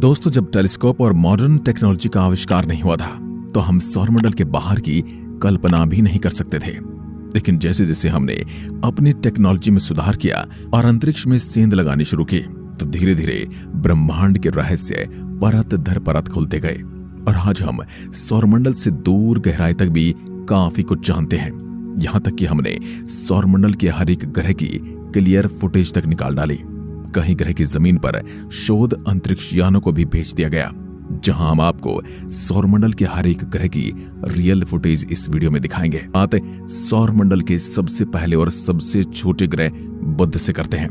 दोस्तों, जब टेलीस्कोप और मॉडर्न टेक्नोलॉजी का आविष्कार नहीं हुआ था तो हम सौरमंडल के बाहर की कल्पना भी नहीं कर सकते थे। लेकिन जैसे जैसे हमने अपनी टेक्नोलॉजी में सुधार किया और अंतरिक्ष में सेंध लगानी शुरू की तो धीरे धीरे ब्रह्मांड के रहस्य परत दर परत खुलते गए और आज हम सौरमंडल से दूर गहराई तक भी काफी कुछ जानते हैं। यहां तक कि हमने सौरमंडल के हर एक ग्रह की क्लियर फुटेज तक निकाल डाली। कहीं ग्रह की जमीन पर शोध अंतरिक्ष यानों को भी भेज दिया गया, जहां हम आपको सौरमंडल के हर एक ग्रह की रियल फुटेज इस वीडियो में दिखाएंगे। बात सौरमंडल के सबसे पहले और सबसे छोटे ग्रह बुध से करते हैं।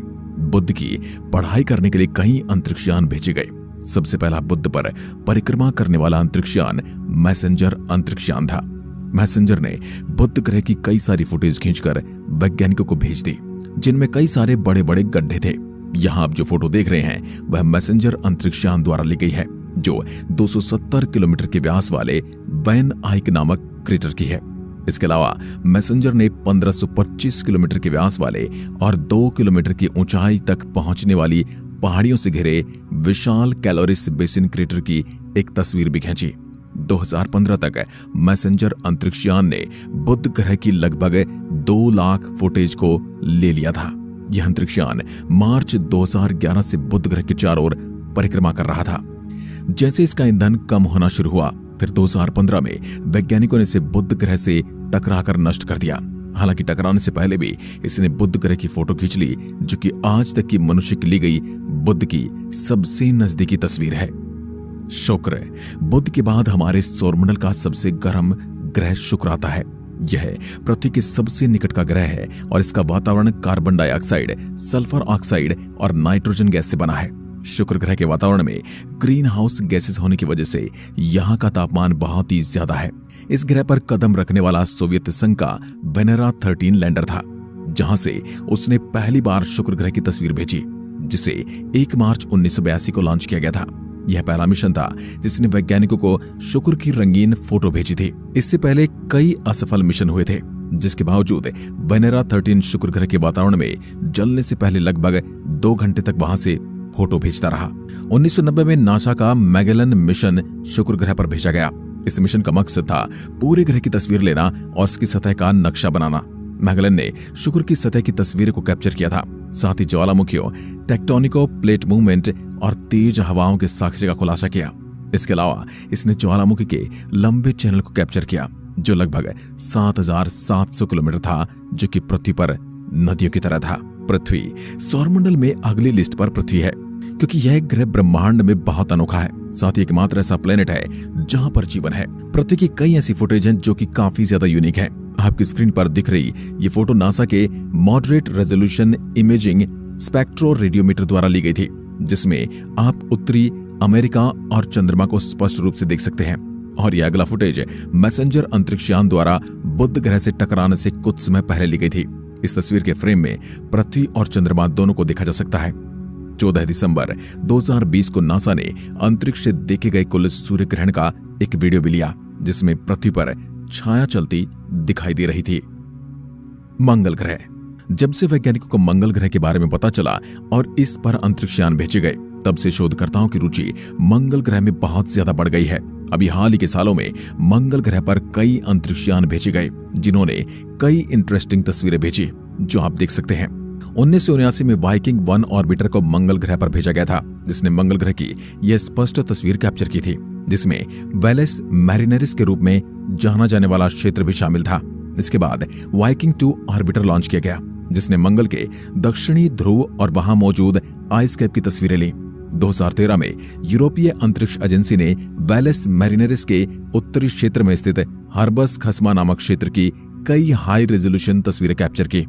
बुध की पढ़ाई करने के लिए कई अंतरिक्ष यान भेजे गए। सबसे पहला बुध पर परिक्रमा करने वाला अंतरिक्ष यान मैसेंजर अंतरिक्ष यान था। मैसेंजर ने बुध ग्रह की कई सारी फुटेज खींचकर वैज्ञानिकों को भेज दी, जिनमें कई सारे बड़े बड़े गड्ढे थे। यहां आप जो फोटो देख रहे हैं वह मैसेंजर अंतरिक्ष यान द्वारा ली गई है, जो 270 किलोमीटर के व्यास वाले वैन आइक नामक क्रेटर की है। इसके अलावा मैसेंजर ने 1525 किलोमीटर के व्यास वाले और 2 किलोमीटर की ऊंचाई तक पहुंचने वाली पहाड़ियों से घिरे विशाल कैलोरिस बेसिन क्रेटर की एक तस्वीर भी खींची। 2015 तक मैसेंजर अंतरिक्ष यान ने बुध ग्रह की लगभग 2 लाख फुटेज को ले लिया था। यह अंतरिक्ष यान मार्च 2011 से बुध ग्रह के चारों ओर परिक्रमा कर रहा था। जैसे इसका ईंधन कम होना शुरू हुआ, फिर 2015 में वैज्ञानिकों ने इसे बुध ग्रह से टकराकर नष्ट कर दिया। हालांकि टकराने से पहले भी इसने बुध ग्रह की फोटो खींच ली, जो कि आज तक की मनुष्य की ली गई बुध की सबसे नजदीकी तस्वीर है। शुक्र। बुध के बाद हमारे सौरमंडल का सबसे गर्म ग्रह शुक्र आता है। यह पृथ्वी के सबसे निकट का ग्रह है और इसका वातावरण कार्बन डाइऑक्साइड, सल्फर ऑक्साइड और नाइट्रोजन गैस से बना है। शुक्र ग्रह के वातावरण में ग्रीन हाउस गैसेस होने की वजह से यहाँ का तापमान बहुत ही ज्यादा है। इस ग्रह पर कदम रखने वाला सोवियत संघ का वेनेरा 13 लैंडर था, जहां से उसने पहली बार शुक्र ग्रह की तस्वीर भेजी, जिसे 1 मार्च 1982 को लॉन्च किया गया था। यह पहला मिशन था जिसने वैज्ञानिकों को शुक्र की रंगीन फोटो भेजी थी। इससे पहले कई असफल मिशन हुए थे, जिसके बावजूद वेनेरा 13 शुक्र ग्रह के वातावरण में जलने से पहले लगभग 2 घंटे तक वहां से फोटो भेजता रहा। 1990 में नासा का मैगेलन मिशन शुक्र ग्रह पर भेजा गया। इस मिशन का मकसद था पूरे ग्रह की तस्वीर लेना और उसकी सतह का नक्शा बनाना। मैगेलन ने शुक्र की सतह की तस्वीर को कैप्चर किया था, साथ ही ज्वालामुखियों, टेक्टोनिको प्लेट मूवमेंट और तेज हवाओं के साक्ष्य का खुलासा किया। इसके अलावा इसने ज्वालामुखी के लंबे चैनल को कैप्चर किया, जो लगभग 7700 किलोमीटर था, जो कि पृथ्वी पर नदियों की तरह था। पृथ्वी सौरमंडल में अगली लिस्ट पर पृथ्वी है, क्योंकि यह ग्रह ब्रह्मांड में बहुत अनोखा है। साथ ही एकमात्र ऐसा प्लेनेट है जहां पर जीवन है। पृथ्वी की कई ऐसी फुटेज हैं जो कि काफी ज्यादा यूनिक है। आपकी स्क्रीन पर दिख रही ये फोटो नासा के moderate resolution imaging spectro radiometer द्वारा ली गई थी, जिसमें आप उत्तरी अमेरिका और चंद्रमा को स्पष्ट रूप से देख सकते हैं। और यह अगला फुटेज मैसेंजर अंतरिक्ष यान द्वारा बुध ग्रह से टकराने से कुछ समय पहले ली गई थी। इस तस्वीर के फ्रेम में पृथ्वी और चंद्रमा दोनों को देखा जा सकता है। 14 दिसंबर 2020 को नासा ने अंतरिक्ष से देखे गए कुल सूर्य ग्रहण का एक वीडियो भी लिया, जिसमें पृथ्वी पर छाया चलती दिखाई दे रही थी। मंगल ग्रह। जब से वैज्ञानिकों को मंगल ग्रह के बारे में पता चला और इस पर अंतरिक्ष यान भेजे गए, तब से शोधकर्ताओं की रुचि मंगल ग्रह में बहुत ज्यादा बढ़ गई है। अभी हाल ही के सालों में मंगल ग्रह पर कई अंतरिक्ष यान भेजे गए, जिन्होंने कई इंटरेस्टिंग तस्वीरें भेजी, जो आप देख सकते हैं। 1979 में वाइकिंग 1 ऑर्बिटर को मंगल ग्रह पर भेजा गया था, जिसने मंगल ग्रह की यह स्पष्ट तस्वीर कैप्चर की थी, जिसमें वेलेस मैरिनरिस के रूप में जाना जाने वाला क्षेत्र भी शामिल था। इसके बाद वाइकिंग 2 ऑर्बिटर लॉन्च किया गया, जिसने मंगल के दक्षिणी ध्रुव और वहां मौजूद आइस कैप की तस्वीरें ली। 2013 में यूरोपीय अंतरिक्ष एजेंसी ने वेलेस मैरिनरिस के उत्तरी क्षेत्र में स्थित हर्बस खसमा नामक क्षेत्र की कई हाई रेजोल्यूशन तस्वीरें कैप्चर की।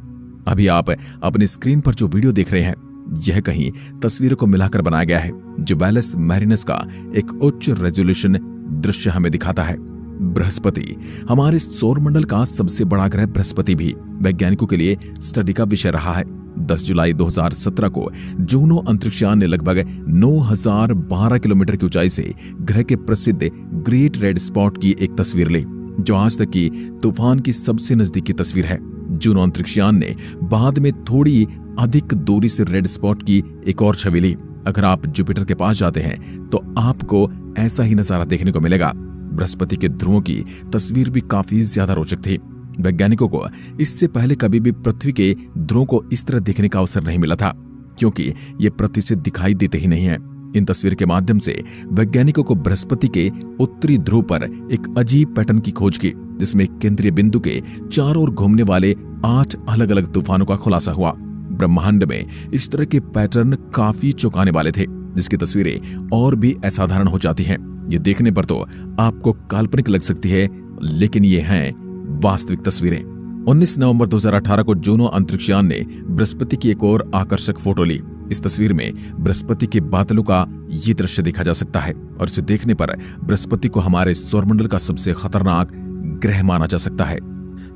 अभी आप अपनी स्क्रीन पर जो वीडियो देख रहे हैं, यह कहीं तस्वीरों को मिलाकर बनाया गया है, जो वेलेस मैरिनस का एक उच्च रेजोल्यूशन दृश्य हमें दिखाता है। बृहस्पति। हमारे सौरमंडल का सबसे बड़ा ग्रह बृहस्पति भी वैज्ञानिकों के लिए स्टडी का विषय रहा है। 10 जुलाई 2017 को जूनो अंतरिक्ष यान ने लगभग 9012 किलोमीटर की ऊंचाई से ग्रह के प्रसिद्ध ग्रेट रेड स्पॉट की एक तस्वीर ली, जो आज तक की तूफान की सबसे नजदीकी तस्वीर है। जूनो अंतरिक्ष यान ने बाद में थोड़ी अधिक दूरी से रेड स्पॉट की एक और छवि ली। अगर आप जुपिटर के पास जाते हैं तो आपको ऐसा ही नजारा देखने को मिलेगा। बृहस्पति के ध्रुवों की तस्वीर भी काफी ज्यादा रोचक थी। वैज्ञानिकों को इससे पहले कभी भी पृथ्वी के ध्रुवों को इस तरह देखने का अवसर नहीं मिला था, क्योंकि ये पृथ्वी से दिखाई देते ही नहीं है। इन तस्वीर के माध्यम से वैज्ञानिकों को बृहस्पति के उत्तरी ध्रुव पर एक अजीब पैटर्न की खोज की, जिसमें केंद्रीय बिंदु के चारों ओर घूमने वाले 8 अलग अलग तूफानों का खुलासा हुआ। ब्रह्मांड में इस तरह के पैटर्न काफी चौंकाने वाले थे, जिसकी तस्वीरें और भी असाधारण हो जाती हैं। ये देखने पर तो आपको काल्पनिक लग सकती है, लेकिन ये हैं वास्तविक तस्वीरें। 19 नवंबर 2018 को जूनो अंतरिक्षयान ने बृहस्पति की एक और आकर्षक फोटो ली। इस तस्वीर में बृहस्पति के बादलों का ये दृश्य देखा जा सकता है और इसे देखने पर बृहस्पति को हमारे सौरमंडल का सबसे खतरनाक ग्रह माना जा सकता है।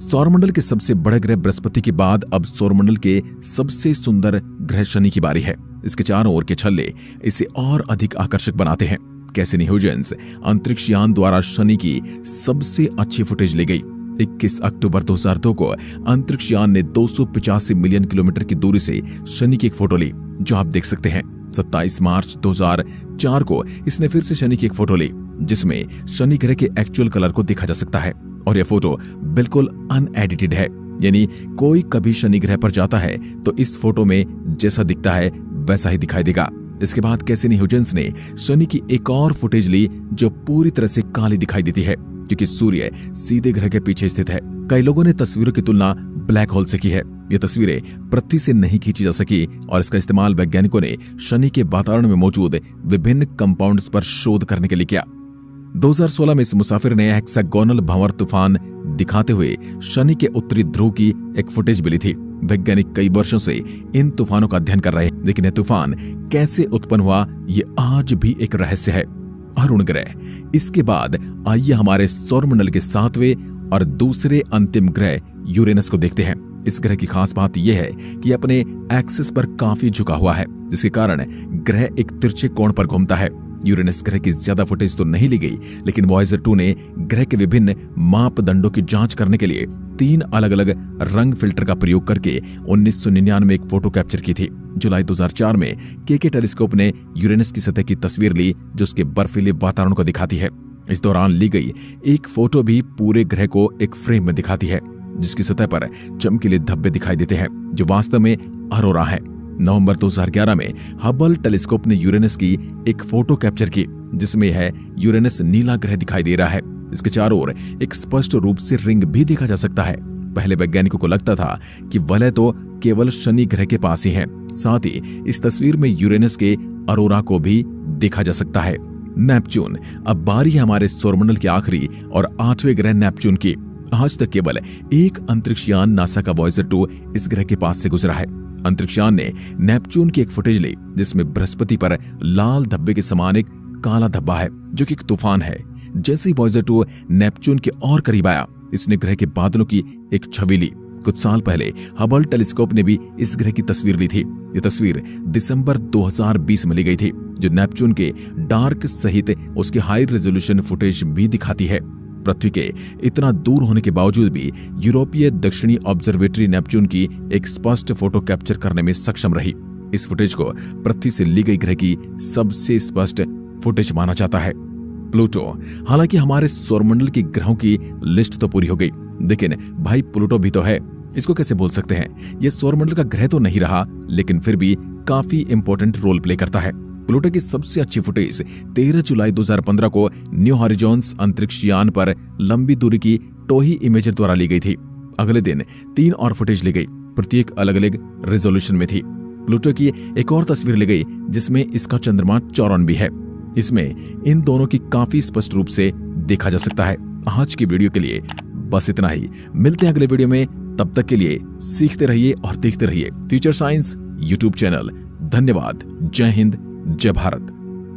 सौरमंडल के सबसे बड़े ग्रह बृहस्पति के बाद अब सौरमंडल के सबसे सुंदर ग्रह शनि की बारी है। इसके चारों ओर के छल्ले इसे और अधिक आकर्षक बनाते हैं। कैसिनी ह्यूजेंस अंतरिक्षयान द्वारा शनि की सबसे अच्छी फुटेज ली गई। 21 अक्टूबर 2002 को अंतरिक्षयान ने 285 मिलियन किलोमीटर की दूरी से शनि की एक फोटो ली, जो आप देख सकते हैं। 27 मार्च 2004 को इसने फिर से शनि की एक फोटो ली, जिसमें शनि ग्रह के एक्चुअल कलर को देखा जा सकता है। और यह फोटो बिल्कुल अनएडिटेड है, यानी कोई कभी शनि ग्रह पर जाता है तो इस फोटो में जैसा दिखता है वैसा ही दिखाई देगा। इसके बाद कैसिनी ह्यूजेंस ने शनि की एक और फुटेज ली, जो पूरी तरह से काली दिखाई देती है, क्योंकि सूर्य सीधे ग्रह के पीछे स्थित है। कई लोगों ने तस्वीरों की तुलना ब्लैक होल से की है। ये तस्वीरें पृथ्वी से नहीं खींची जा सकी और इसका इस्तेमाल वैज्ञानिकों ने शनि के वातावरण में मौजूद विभिन्न कंपाउंड्स पर शोध करने के लिए किया। 2016 में इस मुसाफिर ने हेक्सागोनल भंवर तूफान दिखाते हुए शनि के उत्तरी ध्रुव की एक फुटेज मिली थी। वैज्ञानिक कई वर्षों से इन तूफानों का अध्ययन कर रहे हैं, लेकिन यह तूफान कैसे उत्पन्न हुआ ये आज भी एक रहस्य है। अरुण ग्रह। इसके बाद आइए हमारे सौरमंडल के 7वें और दूसरे अंतिम ग्रह यूरेनस को देखते हैं। इस ग्रह की खास बात यह है कि अपने एक्सिस पर काफी झुका हुआ है, जिसके कारण ग्रह एक तिरछे कोण पर घूमता है। यूरेनस ग्रह की ज्यादा फुटेज तो नहीं ली गई, लेकिन वॉयेजर 2 ने ग्रह के विभिन्न मापदंडों की जांच करने के लिए 3 अलग अलग रंग फिल्टर का प्रयोग करके 1999 में एक फोटो कैप्चर की थी। जुलाई 2004 में केके टेलीस्कोप ने यूरेनस की सतह की तस्वीर ली, जो उसके बर्फीले वातावरण को दिखाती है। इस दौरान ली गई एक फोटो भी पूरे ग्रह को एक फ्रेम में दिखाती है, जिसकी सतह पर चमकीले धब्बे दिखाई देते हैं, जो वास्तव में अरोरा है। नवंबर 2011 में हबल टेलीस्कोप ने यूरेनस की एक फोटो कैप्चर की, जिसमें है यूरेनस नीला ग्रह दिखाई दे रहा है। इसके चारों ओर एक स्पष्ट रूप से रिंग भी देखा जा सकता है। पहले वैज्ञानिकों को लगता था कि वलय तो केवल शनि ग्रह के पास ही है, साथ ही इस तस्वीर में यूरेनस के अरोरा को भी देखा जा सकता है। नेपच्यून। अब बारी है हमारे सौरमंडल के आखिरी और 8वें ग्रह नेपच्यून की। आज तक केवल एक अंतरिक्षयान नासा का वॉयेजर 2 इस ग्रह के पास से गुजरा है। अंतरिक्षयान ने नेपच्यून की एक फुटेज ली, जिसमें बृहस्पति पर लाल धब्बे के समान एक काला धब्बा है, जो कि एक तूफान है। जैसे ही वॉयेजर 2 नेपच्यून के और करीब आया, इसने ग्रह के बादलों की एक छवि ली। कुछ साल पहले हबल टेलीस्कोप ने भी इस ग्रह की तस्वीर ली थी। ये तस्वीर दिसंबर 2020 में ली गई थी, जो नेपच्यून के डार्क सहित उसकी हाई रेजोल्यूशन फुटेज भी दिखाती है। पृथ्वी के इतना दूर होने के बावजूद भी यूरोपीय दक्षिणी ऑब्जर्वेटरी नेपच्यून की एक स्पष्ट फोटो कैप्चर करने में सक्षम रही। इस फुटेज को पृथ्वी से ली गई ग्रह की सबसे स्पष्ट फुटेज माना जाता है। प्लूटो। हालांकि हमारे सौरमंडल के ग्रहों की लिस्ट तो पूरी हो गई, लेकिन भाई प्लूटो भी तो है। इसको कैसे भूल सकते हैं। यह सौरमंडल का ग्रह तो नहीं रहा, लेकिन फिर भी काफी इंपॉर्टेंट रोल प्ले करता है। प्लूटो की सबसे अच्छी फुटेज 13 जुलाई 2015 को न्यू हॉरिजॉन्स अंतरिक्षयान पर लंबी दूरी की टोही इमेजर द्वारा ली गई थी। अगले दिन 3 और फुटेज ली गई, प्रत्येक अलग अलग रेजोल्यूशन में थी। प्लूटो की एक और तस्वीर ली गई, जिसमें इसका चंद्रमा चौरन भी है। इसमें इन दोनों की काफी स्पष्ट रूप से देखा जा सकता है। आज की वीडियो के लिए बस इतना ही। मिलते हैं अगले वीडियो में, तब तक के लिए सीखते रहिए और देखते रहिए फ्यूचर साइंस यूट्यूब चैनल। धन्यवाद। जय हिंद, जय भारत।